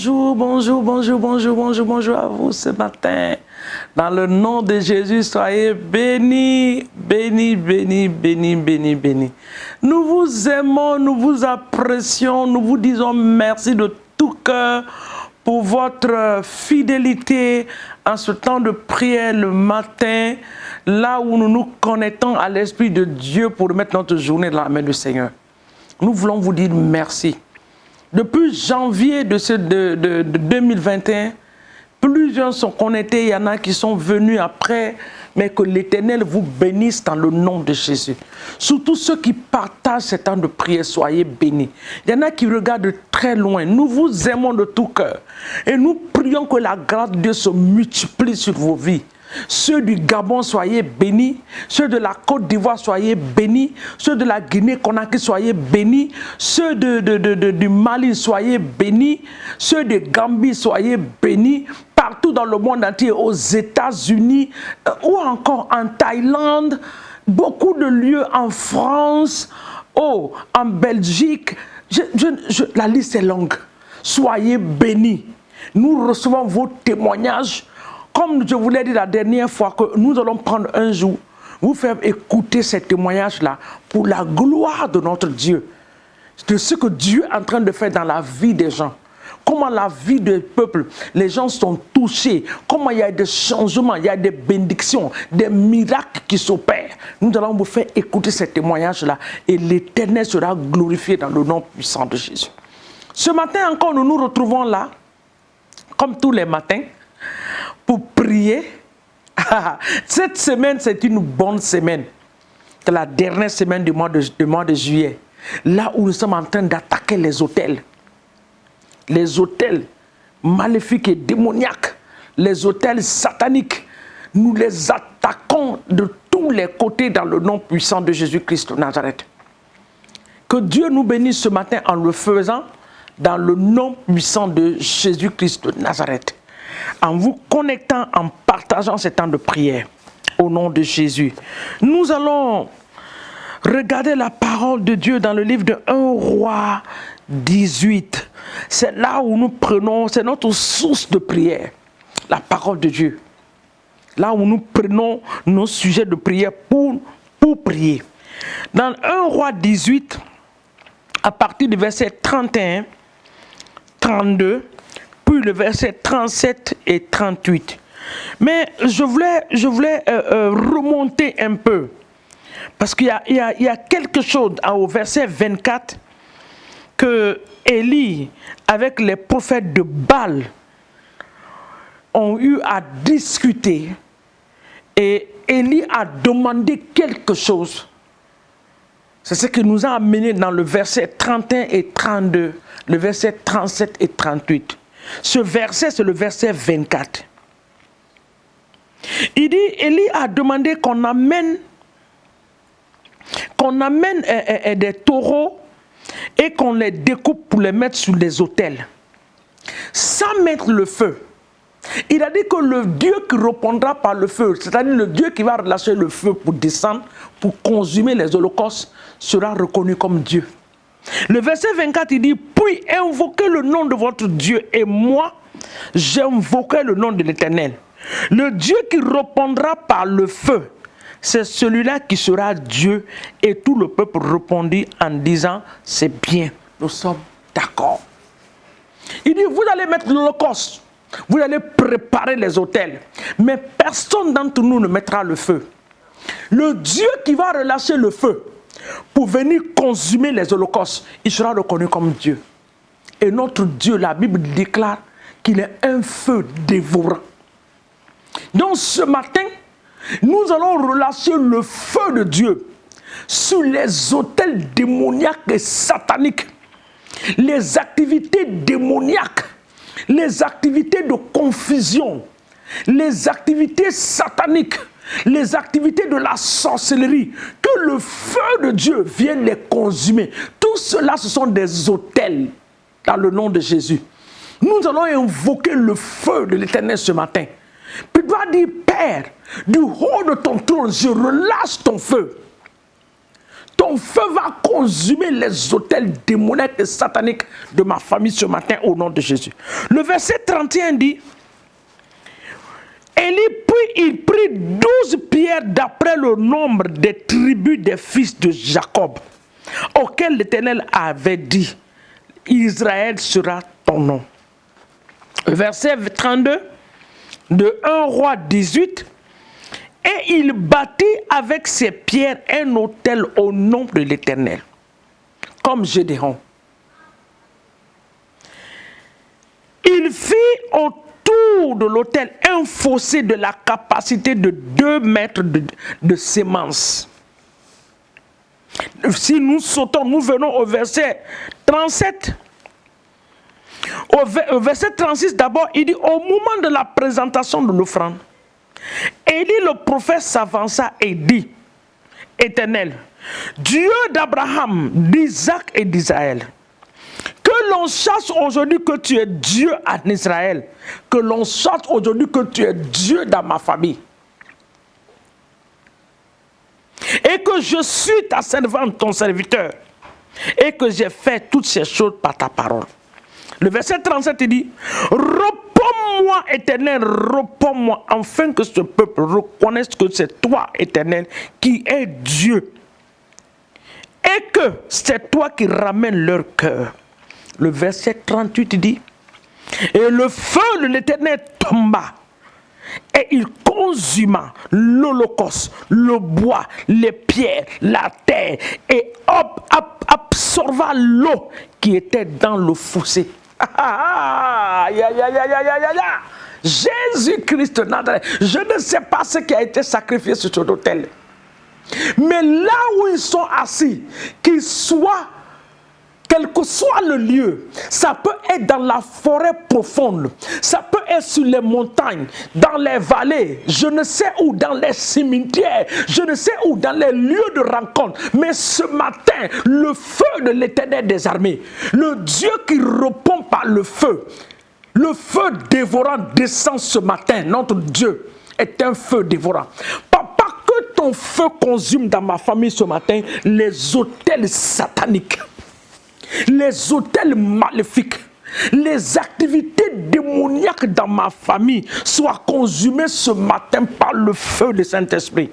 bonjour, bonjour, bonjour, bonjour, bonjour, bonjour à vous ce matin. Dans le nom de Jésus, soyez bénis, bénis, bénis, bénis, bénis, bénis. Nous vous aimons, nous vous apprécions, nous vous disons merci de tout cœur pour votre fidélité en ce temps de prière le matin, là où nous nous connectons à l'Esprit de Dieu pour remettre notre journée dans la main du Seigneur. Nous voulons vous dire merci. Depuis janvier de 2021, plusieurs sont connectés, il y en a qui sont venus après, mais que l'Éternel vous bénisse dans le nom de Jésus. Surtout ceux qui partagent ce temps de prière, soyez bénis. Il y en a qui regardent de très loin. Nous vous aimons de tout cœur et nous prions que la grâce de Dieu se multiplie sur vos vies. Ceux du Gabon, soyez bénis. Ceux de la Côte d'Ivoire, soyez bénis. Ceux de la Guinée-Conakry, soyez bénis. Ceux du Mali, soyez bénis. Ceux de Gambie, soyez bénis. Partout dans le monde entier, aux États-Unis ou encore en Thaïlande, beaucoup de lieux en France, en Belgique. La liste est longue. Soyez bénis. Nous recevons vos témoignages. Comme je vous l'ai dit la dernière fois, que nous allons prendre un jour, vous faire écouter ces témoignages-là pour la gloire de notre Dieu, de ce que Dieu est en train de faire dans la vie des gens. Comment la vie du peuple, les gens sont touchés, comment il y a des changements, il y a des bénédictions, des miracles qui s'opèrent. Nous allons vous faire écouter ces témoignages-là et l'Éternel sera glorifié dans le nom puissant de Jésus. Ce matin encore, nous nous retrouvons là, comme tous les matins, pour prier. Cette semaine, c'est une bonne semaine. C'est la dernière semaine du mois de juillet. Là où nous sommes en train d'attaquer les autels. Les autels maléfiques et démoniaques. Les autels sataniques. Nous les attaquons de tous les côtés dans le nom puissant de Jésus-Christ de Nazareth. Que Dieu nous bénisse ce matin en le faisant dans le nom puissant de Jésus-Christ de Nazareth. En vous connectant, en partageant ces temps de prière, au nom de Jésus. Nous allons regarder la parole de Dieu dans le livre de 1 Roi 18. C'est là où nous prenons, c'est notre source de prière, la parole de Dieu. Là où nous prenons nos sujets de prière pour prier. Dans 1 Roi 18, à partir du verset 31, 32, puis le verset 37 et 38. Mais je voulais remonter un peu. Parce qu'il y a quelque chose au verset 24 que Élie, avec les prophètes de Baal, ont eu à discuter. Et Élie a demandé quelque chose. C'est ce qui nous a amené dans le verset 31 et 32, le verset 37 et 38. Ce verset, c'est le verset 24. Il dit, Élie a demandé qu'on amène des taureaux et qu'on les découpe pour les mettre sur les autels, sans mettre le feu. Il a dit que le Dieu qui répondra par le feu, c'est-à-dire le Dieu qui va relâcher le feu pour descendre, pour consumer les holocaustes, sera reconnu comme Dieu. Le verset 24, il dit, puis invoquez le nom de votre Dieu et moi, j'invoquerai le nom de l'Éternel. Le Dieu qui répondra par le feu, c'est celui-là qui sera Dieu. Et tout le peuple répondit en disant, c'est bien, nous sommes d'accord. Il dit, vous allez mettre l'holocauste, vous allez préparer les autels, mais personne d'entre nous ne mettra le feu. Le Dieu qui va relâcher le feu, pour venir consumer les holocaustes, il sera reconnu comme Dieu. Et notre Dieu, la Bible déclare qu'il est un feu dévorant. Donc ce matin, nous allons relâcher le feu de Dieu sur les autels démoniaques et sataniques, les activités démoniaques, les activités de confusion, les activités sataniques, les activités de la sorcellerie, que le feu de Dieu vienne les consumer. Tout cela, ce sont des autels dans le nom de Jésus. Nous allons invoquer le feu de l'Éternel ce matin. Puis tu dois dire, Père, du haut de ton trône, je relâche ton feu. ton feu va consumer les autels démoniaques et sataniques de ma famille ce matin au nom de Jésus. Le verset 31 dit, il prit 12 pierres d'après le nombre des tribus des fils de Jacob, auxquels l'Éternel avait dit, Israël sera ton nom. Verset 32 de 1 Roi 18, et il bâtit avec ses pierres un autel au nom de l'Éternel, comme Gédéon. Il fit autour de l'autel un fossé de la capacité de 2 mètres de sémence. Si nous sautons, nous venons au verset 37. Au verset 36 d'abord, il dit, au moment de la présentation de l'offrande, Élie le prophète s'avança et dit, Éternel, Dieu d'Abraham, d'Isaac et d'Israël, que l'on sache aujourd'hui que tu es Dieu en Israël, que l'on sache aujourd'hui que tu es Dieu dans ma famille, et que je suis ta servante, ton serviteur, et que j'ai fait toutes ces choses par ta parole. Le verset 37, il dit, réponds-moi, Éternel, réponds-moi, afin que ce peuple reconnaisse que c'est toi, Éternel, qui es Dieu, et que c'est toi qui ramènes leur cœur. Le verset 38 dit, et le feu de l'Éternel tomba, et il consuma l'holocauste, le bois, les pierres, la terre, et absorba l'eau qui était dans le fossé. Jésus-Christ de Nazareth, je ne sais pas ce qui a été sacrifié sur cet autel, mais là où ils sont assis, qu'ils soient, quel que soit le lieu, ça peut être dans la forêt profonde, ça peut être sur les montagnes, dans les vallées, je ne sais où, dans les cimetières, je ne sais où, dans les lieux de rencontre. Mais ce matin, le feu de l'Éternel des armées, le Dieu qui répond par le feu dévorant descend ce matin. Notre Dieu est un feu dévorant. Papa, que ton feu consume dans ma famille ce matin les autels sataniques, les autels maléfiques, les activités démoniaques dans ma famille soient consumées ce matin par le feu du Saint-Esprit.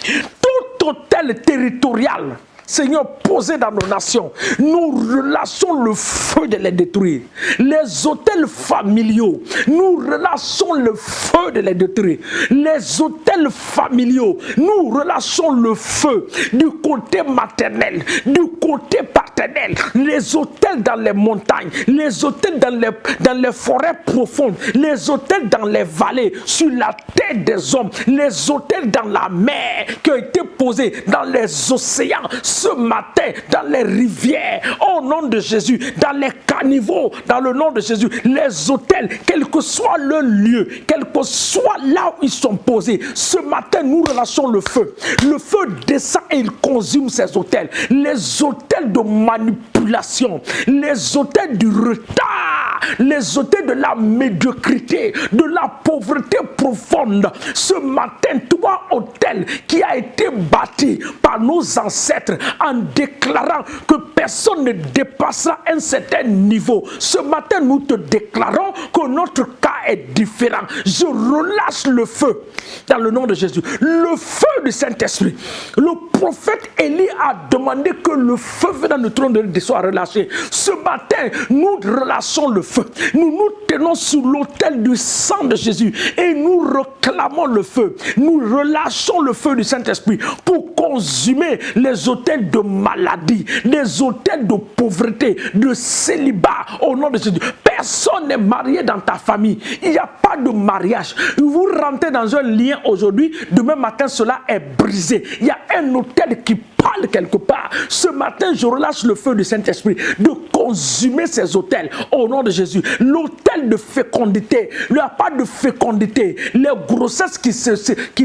Tout autel territorial, Seigneur, posé dans nos nations, nous relâchons le feu de les détruire. Les autels familiaux, nous relâchons le feu de les détruire. Les autels familiaux, nous relâchons le feu du côté maternel, du côté paternel. Les autels dans les montagnes, les autels dans les forêts profondes, les autels dans les vallées, sur la tête des hommes, les autels dans la mer qui ont été posés dans les océans. Ce matin, dans les rivières, au nom de Jésus, dans les caniveaux, dans le nom de Jésus, les autels, quel que soit le lieu, quel que soit là où ils sont posés, ce matin, nous relâchons le feu. Le feu descend et il consume ces autels. Les autels de manipulation, les autels du retard, les autels de la médiocrité, de la pauvreté profonde. Ce matin, toi, autel qui a été bâti par nos ancêtres en déclarant que personne ne dépassera un certain niveau. Ce matin, nous te déclarons que notre cas est différent. Je relâche le feu dans le nom de Jésus. Le feu du Saint-Esprit. Le prophète Élie a demandé que le feu venant du trône de Dieu soit relâché. Ce matin, nous relâchons le feu. Nous nous tenons sous l'autel du sang de Jésus et nous réclamons le feu. Nous relâchons le feu du Saint-Esprit pour consumer les autels de maladie, les autels de pauvreté, de célibat au nom de Jésus. Personne n'est marié dans ta famille. Il n'y a pas de mariage. Vous rentrez dans un lien aujourd'hui, demain matin cela est brisé. Il y a un autel qui parle quelque part. Ce matin, je relâche le feu du Saint-Esprit de consumer ces autels au nom de Jésus. L'autel de fécondité, il n'y a pas de fécondité. Les grossesses qui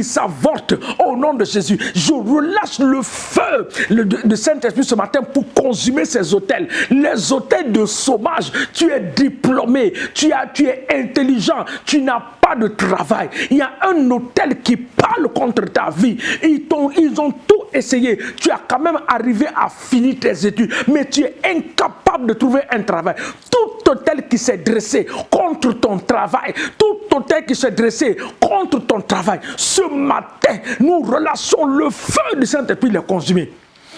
s'avortent au nom de Jésus. Je relâche le feu de Saint-Esprit ce matin pour consumer ces autels. Les autels de sauvage, tu es diplômé, tu es intelligent, tu n'as pas de travail. Il y a un autel qui parle contre ta vie. Ils ont tout essayé, tu as quand même arrivé à finir tes études, mais tu es incapable de trouver un travail. Tout hôtel qui s'est dressé contre ton travail, tout hôtel qui s'est dressé contre ton travail, ce matin, nous relâchons le feu du Saint-Esprit les consumer.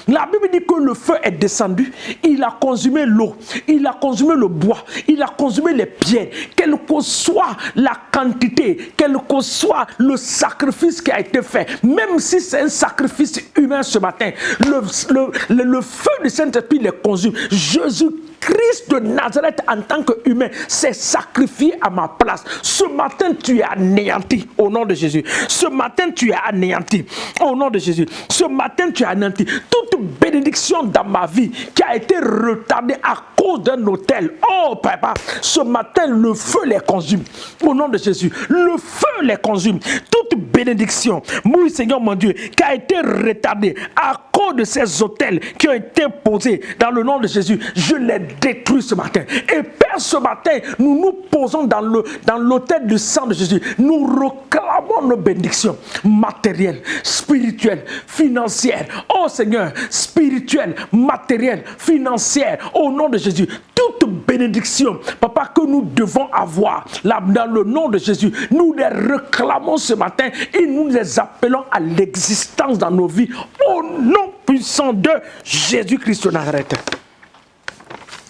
La Bible dit que le feu est descendu, il a consumé l'eau, il a consumé le bois, il a consumé les pierres, quelle que soit la quantité, quel que soit le sacrifice qui a été fait, même si c'est un sacrifice humain ce matin, le feu du Saint-Esprit les consume. Jésus-Christ de Nazareth en tant qu'humain s'est sacrifié à ma place. Ce matin, tu es anéanti au nom de Jésus. Ce matin, tu es anéanti au nom de Jésus. Ce matin, tu es anéanti. Toute bénédiction dans ma vie qui a été retardée à cause d'un hôtel. Oh papa, ce matin, le feu les consume au nom de Jésus. Le feu les consume. Toute bénédiction, oui Seigneur mon Dieu, qui a été retardée à cause de ces hôtels qui ont été posés dans le nom de Jésus, je les détruis ce matin. Et Père, ce matin, nous nous posons dans l'autel du sang de Jésus. Nous réclamons nos bénédictions matérielles, spirituelles, financières. Oh Seigneur, spirituelles, matérielles, financières, au nom de Jésus. Toute bénédiction, papa, que nous devons avoir là, dans le nom de Jésus, nous les réclamons ce matin et nous les appelons à l'existence dans nos vies au nom puissant de Jésus-Christ de Nazareth.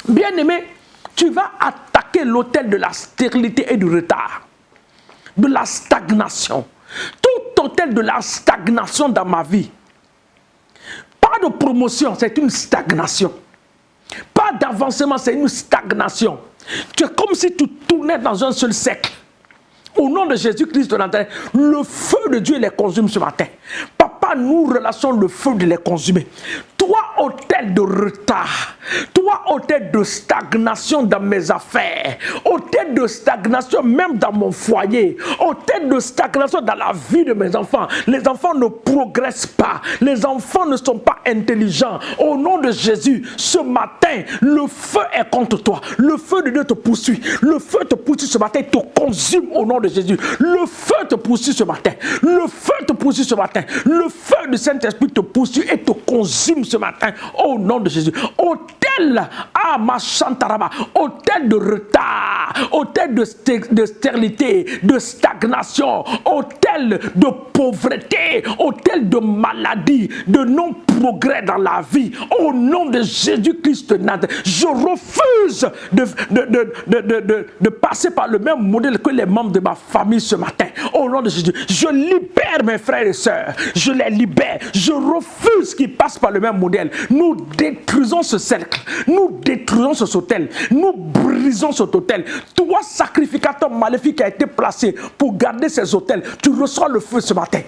Bien-aimé, tu vas attaquer l'autel de la stérilité et du retard, de la stagnation. Tout autel de la stagnation dans ma vie. Pas de promotion, c'est une stagnation. Pas d'avancement, c'est une stagnation. Tu es comme si tu tournais dans un seul cercle. Au nom de Jésus-Christ de Nazareth, le feu de Dieu les consume ce matin. Papa, nous relâchons le feu de les consumer. Toi, autel de retard, toi, autel de stagnation dans mes affaires, autel de stagnation même dans mon foyer, autel de stagnation dans la vie de mes enfants. Les enfants ne progressent pas, les enfants ne sont pas intelligents. Au nom de Jésus, ce matin, le feu est contre toi. Le feu de Dieu te poursuit. Le feu te poursuit ce matin, te consume au nom de Jésus. Le feu te poursuit ce matin. Le feu te poursuit ce matin. Le feu du Saint-Esprit te poursuit et te consume ce matin au nom de Jésus. Autel à ma chantaraba, autel de retard, autel de stérilité, de stagnation, autel de pauvreté, autel de maladie, de non-progrès dans la vie, au nom de Jésus-Christ de Nazareth, je refuse de passer par le même modèle que les membres de ma famille ce matin. Au nom de Jésus, je libère mes frères et sœurs, je les libère, je refuse qu'ils passent par le même modèle. Nous détruisons ce cercle, nous détruisons ce autel, nous brisons cet autel. Toi, sacrificateur maléfique qui a été placé pour garder ces autels, tu reçois le feu ce matin.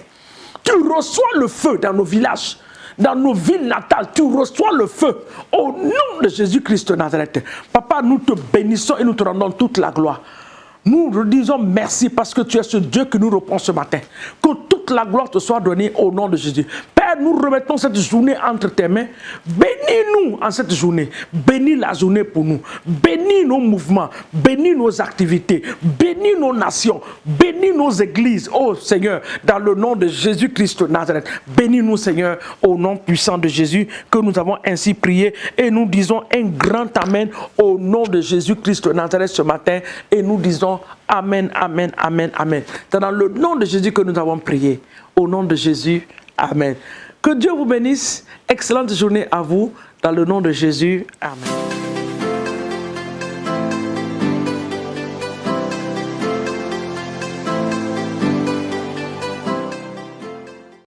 Tu reçois le feu dans nos villages, dans nos villes natales, tu reçois le feu au nom de Jésus-Christ de Nazareth. Papa, nous te bénissons et nous te rendons toute la gloire. Nous disons merci parce que tu es ce Dieu que nous reprenons ce matin. Que toute la gloire te soit donnée au nom de Jésus. Père, nous remettons cette journée entre tes mains. Bénis-nous en cette journée. Bénis la journée pour nous. Bénis nos mouvements. Bénis nos activités. Bénis nos nations. Bénis nos églises. Oh Seigneur, dans le nom de Jésus-Christ de Nazareth. Bénis-nous Seigneur, au nom puissant de Jésus que nous avons ainsi prié. Et nous disons un grand amen au nom de Jésus-Christ de Nazareth ce matin. Et nous disons amen, amen, amen, amen. C'est dans le nom de Jésus que nous avons prié. Au nom de Jésus, amen. Que Dieu vous bénisse. Excellente journée à vous. Dans le nom de Jésus, amen.